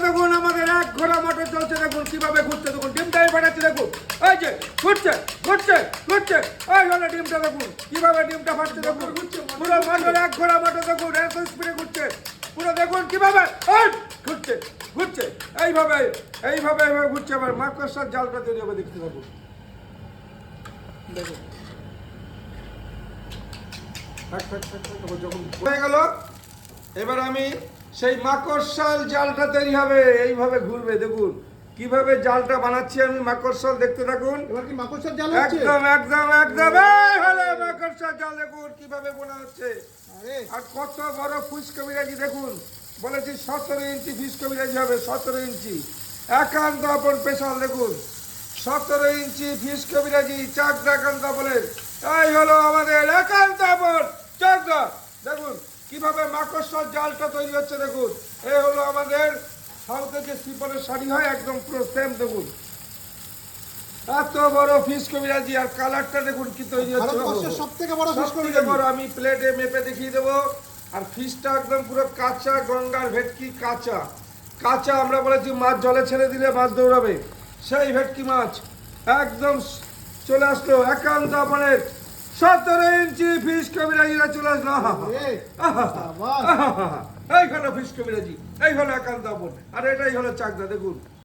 দেখুন আমাদের এক ঘোড়া মোটর চলছে, দেখুন কিভাবে ঘুরছে, দেখুন ডিমটাই ফাটাচ্ছে, দেখুন এই যে ঘুরছে ঘুরছে ঘুরছে, এই হলো ডিমটা, দেখুন কিভাবে ডিমটা ফাটছে, দেখুন পুরো মোটর এক ঘোড়া মোটর দেখুন এত স্পিডে ঘুরছে, পুরো দেখুন কিভাবে ঘুরছে ঘুরছে, এইভাবে এইভাবে এইভাবে ঘুরছে। আবার মাকড়সার জালটা তৈরি হবে, দেখতে থাকুন, দেখুন যখন হয়ে গেল, এবার আমি সেই মাকড়সার জালটা তৈরি হবে, এইভাবে ঘুরবে, দেখুন কিভাবে জালটা বানাচ্ছি আমি। মাকড়সার দেখতে থাকুন। এবার কি মাকড়সার জাল হচ্ছে? একদম একদম একদম এই হলো মাকড়সার জাল, দেখুন কিভাবে বোনা হচ্ছে। আরে আর কত বড় ফিশ কবিরাজি দেখুন, বলেছি 17 ইঞ্চি ফিশ কবিরাজি হবে, 17 ইঞ্চি একান্ত আপন স্পেশাল, দেখুন 17 ইঞ্চি ফিশ কবিরাজি চাকদা একান্ত বলেন, এই হলো আমাদের একান্ত আপন চাকদা। দেখুন কিভাবে মাকড়সার জালটা তৈরি হচ্ছে, দেখুন এই হলো আমাদের সাউথে যে সিপলের শাড়ি হয় একদম পুরো সেম, দেখুন এত বড় ফিশ কবিরাজি। আর কালারটা দেখুন কি তৈরি হচ্ছে, ভারতবর্ষের সবথেকে বড় ফিশ সবথেকে কবিরাজি। বড়। আমি প্লেটে মেপে দেখিয়ে দেবো। আর ফিশটা একদম পুরো কাঁচা, গঙ্গার ভেটকি কাঁচা কাঁচা। আমরা বলেছি মাছ জলে ছেড়ে দিলে মাছ দৌড়াবে, সেই ভেটকি মাছ একদম চলে আসলো একান্ত আপনার 17 ইঞ্চি ফিশ কবিরাজিরা চলে আসলো। এই হলো ফিশ কবিরাজি, এই হলো একান্ত আপন, আর এটাই হলো চাকদা, দেখুন।